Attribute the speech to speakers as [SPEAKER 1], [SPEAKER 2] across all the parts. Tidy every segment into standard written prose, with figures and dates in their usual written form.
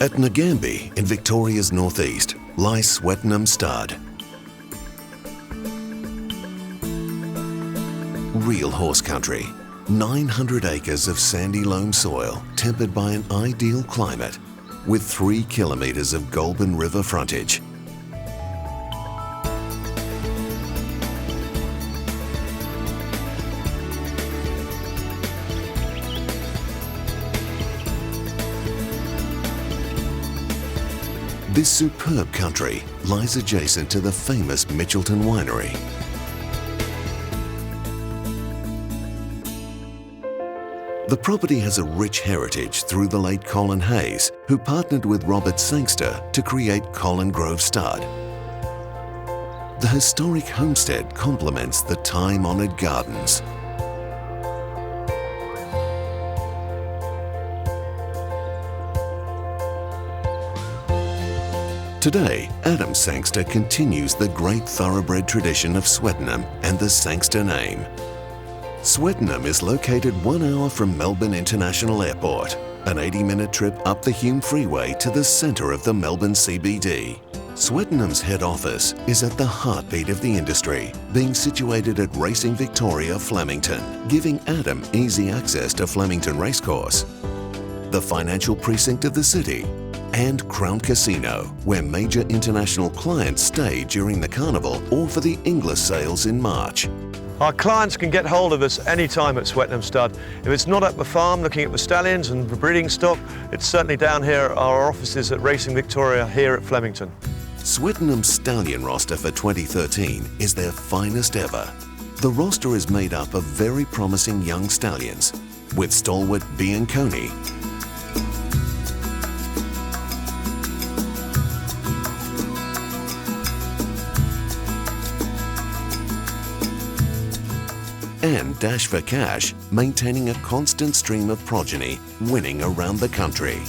[SPEAKER 1] At Nagambie, in Victoria's northeast, lies Swettenham Stud. Real horse country. 900 acres of sandy loam soil tempered by an ideal climate with 3 kilometres of Goulburn River frontage. This superb country lies adjacent to the famous Mitchelton Winery. The property has a rich heritage through the late Colin Hayes, who partnered with Robert Sangster to create Colin Grove Stud. The historic homestead complements the time-honoured gardens. Today, Adam Sangster continues the great thoroughbred tradition of Swettenham and the Sangster name. Swettenham is located 1 hour from Melbourne International Airport, an 80-minute trip up the Hume Freeway to the centre of the Melbourne CBD. Swettenham's head office is at the heartbeat of the industry, being situated at Racing Victoria, Flemington, giving Adam easy access to Flemington Racecourse, the financial precinct of the city, and Crown Casino, where major international clients stay during the carnival or for the Inglis sales in March.
[SPEAKER 2] Our clients can get hold of us anytime at Swettenham Stud. If it's not at the farm looking at the stallions and the breeding stock, it's certainly down here at our offices at Racing Victoria here at Flemington.
[SPEAKER 1] Swettenham's stallion roster for 2013 is their finest ever. The roster is made up of very promising young stallions, with stalwart Bianconi, and Dash for Cash, maintaining a constant stream of progeny, winning around the country.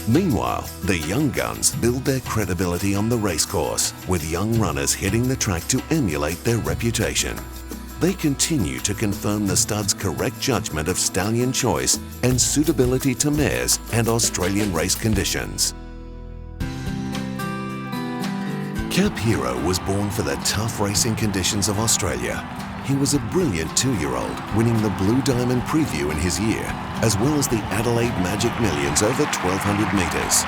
[SPEAKER 1] Meanwhile, the young guns build their credibility on the racecourse, with young runners hitting the track to emulate their reputation. They continue to confirm the stud's correct judgment of stallion choice and suitability to mares and Australian race conditions. Cap Hero was born for the tough racing conditions of Australia. He was a brilliant 2-year-old, winning the Blue Diamond Preview in his year, as well as the Adelaide Magic Millions over 1,200 metres.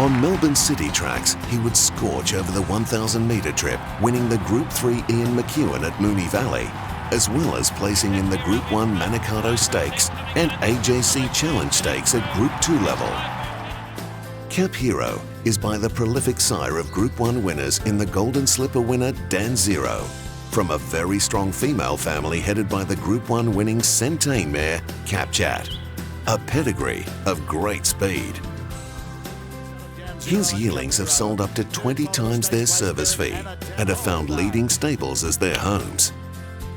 [SPEAKER 1] On Melbourne City tracks, he would scorch over the 1,000-metre trip, winning the Group 3 Ian McEwen at Moonee Valley, as well as placing in the Group 1 Manikato Stakes and AJC Challenge Stakes at Group 2 level. Cap Hero is by the prolific sire of Group 1 winners in the Golden Slipper winner Dan Zero, from a very strong female family headed by the Group 1 winning Centane mare Cap Chat, a pedigree of great speed. His yearlings have sold up to 20 times their service fee and have found leading stables as their homes.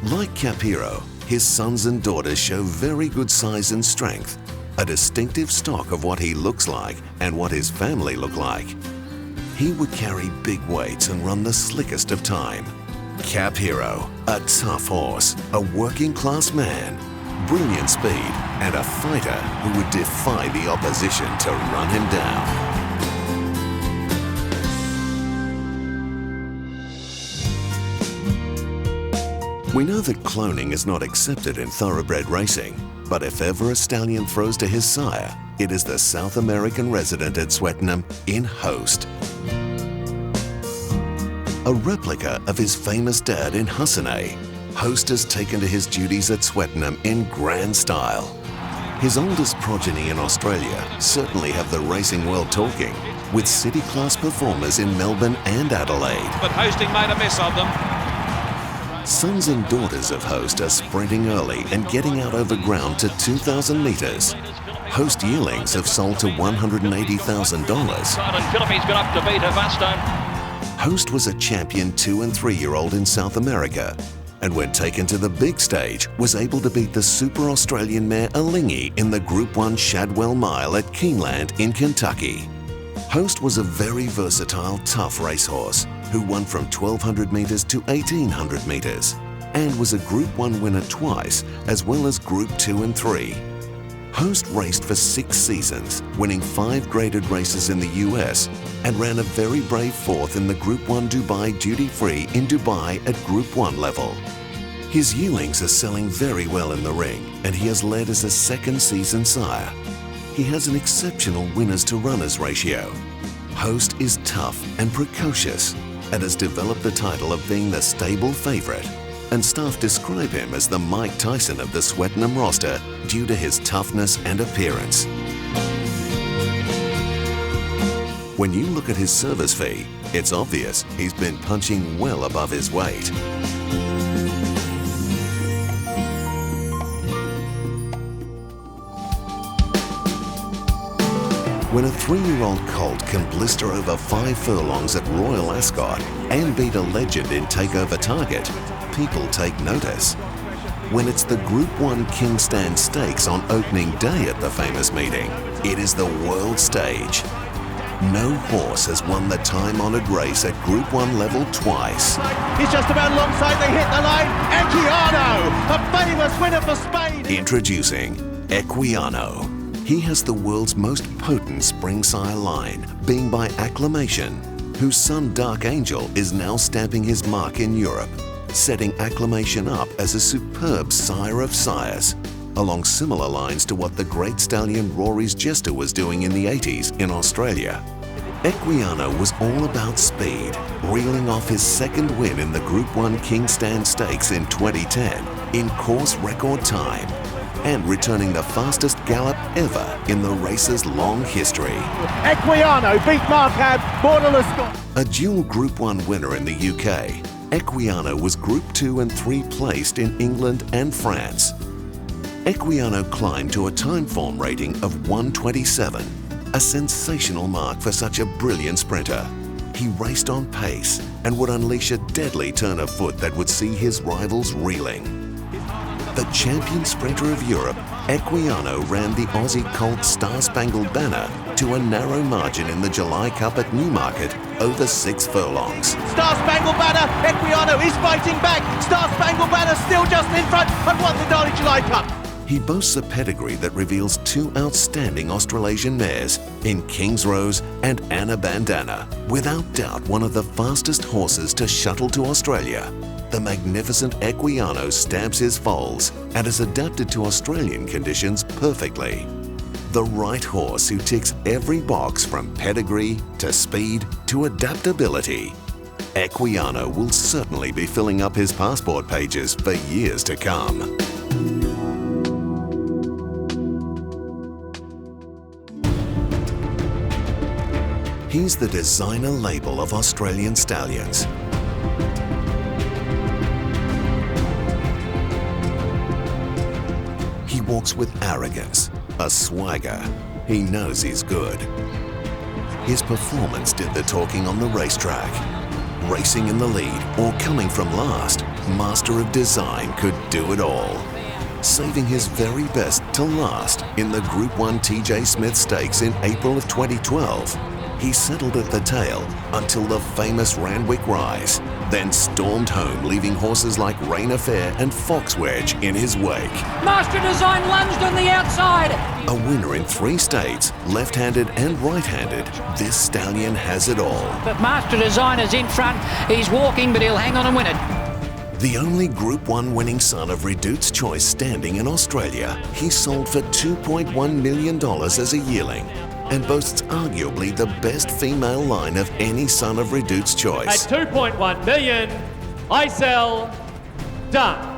[SPEAKER 1] Like Cap Hero, his sons and daughters show very good size and strength, a distinctive stock of what he looks like and what his family look like. He would carry big weights and run the slickest of time. Cap Hero, a tough horse, a working class man, brilliant speed, and a fighter who would defy the opposition to run him down. We know that cloning is not accepted in thoroughbred racing, but if ever a stallion throws to his sire, it is the South American resident at Swettenham in Host. A replica of his famous dad in Hussinay, Host has taken to his duties at Swettenham in grand style. His oldest progeny in Australia certainly have the racing world talking, with city-class performers in Melbourne and Adelaide.
[SPEAKER 3] But Hosting made a mess of them.
[SPEAKER 1] Sons and daughters of Host are sprinting early and getting out over ground to 2,000 metres. Host yearlings have sold to $180,000.
[SPEAKER 3] Philippines got up to beat Havasto.
[SPEAKER 1] Host was a champion 2- and 3-year-old in South America, and when taken to the big stage, was able to beat the Super Australian mare Alingi in the Group 1 Shadwell Mile at Keeneland in Kentucky. Host was a very versatile, tough racehorse who won from 1,200 metres to 1,800 metres. and was a Group 1 winner twice, as well as Group 2 and 3. Host raced for 6 seasons, winning 5 graded races in the US, and ran a very brave 4th in the Group 1 Dubai Duty Free in Dubai at Group 1 level. His yearlings are selling very well in the ring, and he has led as a 2nd season sire. He has an exceptional winners to runners ratio. Host is tough and precocious, and has developed the title of being the stable favourite, and staff describe him as the Mike Tyson of the Swettenham roster due to his toughness and appearance. When you look at his service fee, it's obvious he's been punching well above his weight. When a 3-year-old colt can blister over 5 furlongs at Royal Ascot and beat a legend in Takeover Target, people take notice. When it's the Group 1 King's Stand Stakes on opening day at the famous meeting, it is the world stage. No horse has won the time-honoured race at Group 1 level twice.
[SPEAKER 4] He's just about alongside, they hit the line. Equiano, a famous winner for Spain.
[SPEAKER 1] Introducing Equiano. He has the world's most potent spring sire line, being by Acclamation, whose son Dark Angel is now stamping his mark in Europe, setting Acclamation up as a superb sire of sires, along similar lines to what the great stallion Rory's Jester was doing in the 80s in Australia. Equiano was all about speed, reeling off his 2nd win in the Group 1 King's Stand Stakes in 2010 in course record time, and returning the fastest gallop ever in the race's long history.
[SPEAKER 4] Equiano beat Markham, borderless Scott.
[SPEAKER 1] A dual Group 1 winner in the UK, Equiano was Group 2 and 3 placed in England and France. Equiano climbed to a time form rating of 127, a sensational mark for such a brilliant sprinter. He raced on pace and would unleash a deadly turn of foot that would see his rivals reeling. The champion sprinter of Europe, Equiano ran the Aussie colt Star Spangled Banner to a narrow margin in the July Cup at Newmarket over 6 furlongs.
[SPEAKER 4] Star Spangled Banner, Equiano is fighting back. Star Spangled Banner still just in front and won the Derby July Cup.
[SPEAKER 1] He boasts a pedigree that reveals 2 outstanding Australasian mares in King's Rose and Anna Bandana. Without doubt one of the fastest horses to shuttle to Australia, the magnificent Equiano stamps his foals and is adapted to Australian conditions perfectly. The right horse who ticks every box from pedigree to speed to adaptability. Equiano will certainly be filling up his passport pages for years to come. He's the designer label of Australian stallions. He walks with arrogance, a swagger. He knows he's good. His performance did the talking on the racetrack. Racing in the lead or coming from last, Master of Design could do it all. Saving his very best to last in the Group 1 TJ Smith Stakes in April of 2012. He settled at the tail until the famous Randwick Rise, then stormed home, leaving horses like Rain Affair and Foxwedge in his wake.
[SPEAKER 5] Master Design lunged on the outside.
[SPEAKER 1] A winner in 3 states, left-handed and right-handed, this stallion has it all.
[SPEAKER 5] But Master Design is in front. He's walking, but he'll hang on and win it.
[SPEAKER 1] The only Group 1 winning son of Redute's Choice standing in Australia, he sold for $2.1 million as a yearling, and boasts arguably the best female line of any son of Redute's Choice.
[SPEAKER 6] At 2.1 million, I sell, done.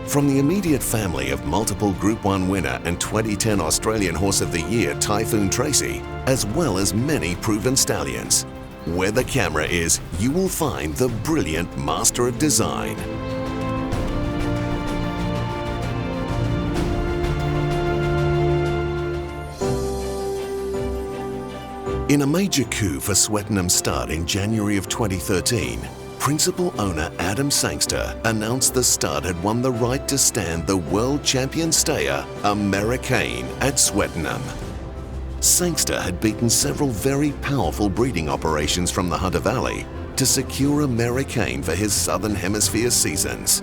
[SPEAKER 1] From the immediate family of multiple Group 1 winner and 2010 Australian Horse of the Year Typhoon Tracy, as well as many proven stallions. Where the camera is, you will find the brilliant Master of Design. In a major coup for Swettenham Stud in January of 2013, principal owner Adam Sangster announced the stud had won the right to stand the world champion stayer Americain at Swettenham. Sangster had beaten several very powerful breeding operations from the Hunter Valley, to secure Americain for his Southern Hemisphere seasons.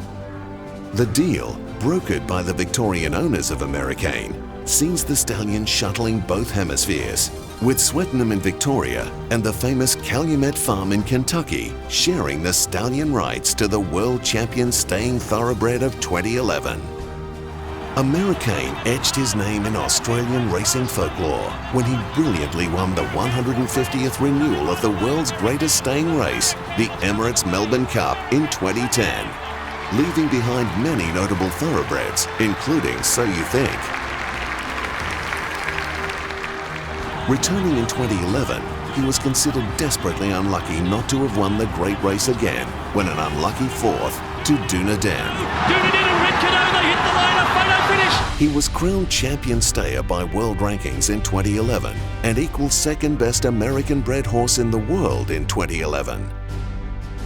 [SPEAKER 1] The deal, brokered by the Victorian owners of Americain, sees the stallion shuttling both hemispheres, with Swettenham in Victoria and the famous Calumet Farm in Kentucky sharing the stallion rights to the world champion staying thoroughbred of 2011. Americain etched his name in Australian racing folklore when he brilliantly won the 150th renewal of the world's greatest staying race, the Emirates Melbourne Cup in 2010, leaving behind many notable thoroughbreds, including So You Think. Returning in 2011, he was considered desperately unlucky not to have won the great race again when an unlucky fourth to Dunedin.
[SPEAKER 3] Dunedin, Red Canoe, they hit the line, a photo finish.
[SPEAKER 1] He was crowned champion stayer by world rankings in 2011 and equaled second best American-bred horse in the world in 2011.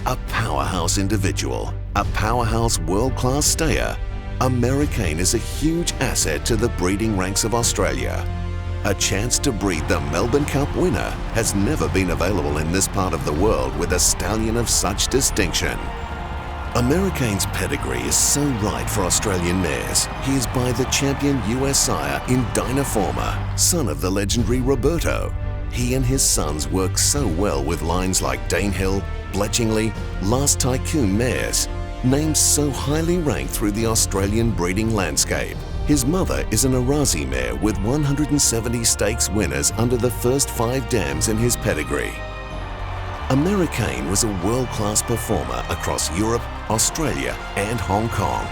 [SPEAKER 1] A powerhouse individual, a powerhouse world-class stayer, Americain is a huge asset to the breeding ranks of Australia. A chance to breed the Melbourne Cup winner has never been available in this part of the world with a stallion of such distinction. Americain's pedigree is so right for Australian mares. He is by the champion US sire in Dynaforma, son of the legendary Roberto. He and his sons work so well with lines like Danehill, Bletchingley, Last Tycoon mares, names so highly ranked through the Australian breeding landscape. His mother is an Arazi mare with 170 stakes winners under the first 5 dams in his pedigree. Americain was a world-class performer across Europe, Australia and Hong Kong.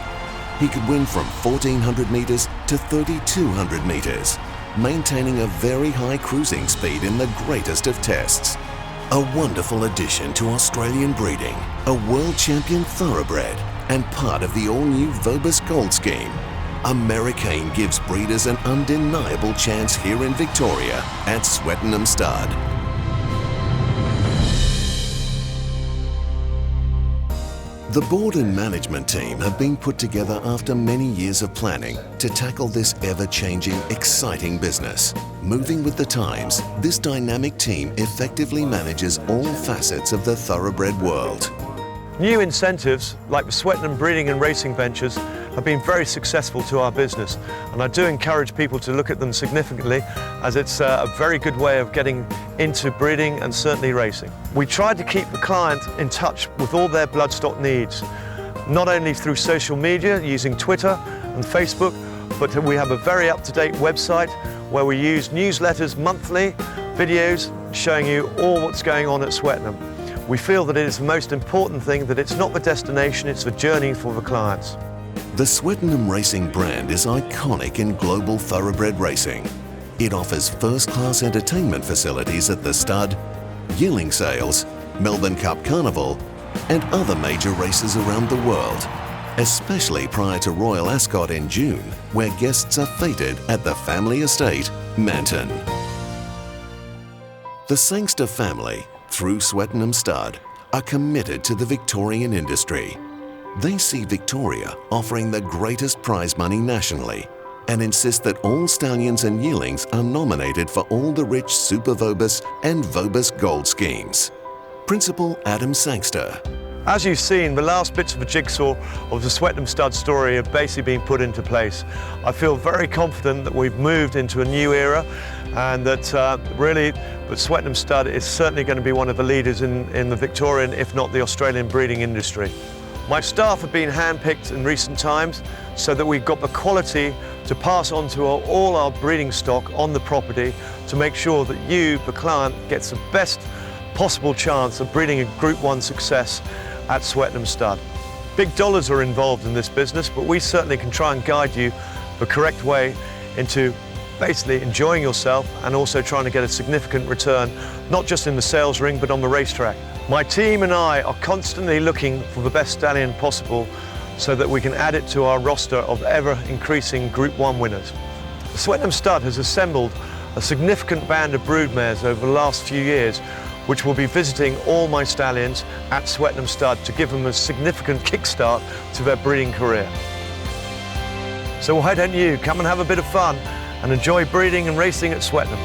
[SPEAKER 1] He could win from 1400 metres to 3200 metres, maintaining a very high cruising speed in the greatest of tests. A wonderful addition to Australian breeding, a world champion thoroughbred and part of the all-new Vobis Gold Scheme. Americain gives breeders an undeniable chance here in Victoria at Swettenham Stud. The board and management team have been put together after many years of planning to tackle this ever-changing, exciting business. Moving with the times, this dynamic team effectively manages all facets of the thoroughbred world.
[SPEAKER 2] New incentives, like the Swettenham Breeding and Racing Ventures, have been very successful to our business, and I do encourage people to look at them significantly, as it's a very good way of getting into breeding and certainly racing. We tried to keep the client in touch with all their bloodstock needs, not only through social media using Twitter and Facebook, but we have a very up-to-date website where we use newsletters monthly, videos showing you all what's going on at Swettenham. We feel that it is the most important thing, that it's not the destination, it's the journey for the clients.
[SPEAKER 1] The Swettenham Racing brand is iconic in global thoroughbred racing. It offers first-class entertainment facilities at the stud, yearling sales, Melbourne Cup Carnival, and other major races around the world, especially prior to Royal Ascot in June, where guests are feted at the family estate, Manton. The Sangster family, through Swettenham Stud, are committed to the Victorian industry. They see Victoria offering the greatest prize money nationally and insist that all stallions and yearlings are nominated for all the rich Super Vobis and Vobis Gold schemes. Principal Adam Sangster.
[SPEAKER 2] As you've seen, the last bits of the jigsaw of the Swettenham Stud story have basically been put into place. I feel very confident that we've moved into a new era, and that really the Swettenham Stud is certainly going to be one of the leaders in the Victorian, if not the Australian breeding industry. My staff have been handpicked in recent times so that we've got the quality to pass on to all our breeding stock on the property to make sure that you, the client, gets the best possible chance of breeding a Group 1 success at Swettenham Stud. Big dollars are involved in this business, but we certainly can try and guide you the correct way into basically enjoying yourself and also trying to get a significant return, not just in the sales ring, but on the racetrack. My team and I are constantly looking for the best stallion possible so that we can add it to our roster of ever-increasing Group 1 winners. The Swettenham Stud has assembled a significant band of broodmares over the last few years, which will be visiting all my stallions at Swettenham Stud to give them a significant kickstart to their breeding career. So why don't you come and have a bit of fun and enjoy breeding and racing at Swettenham?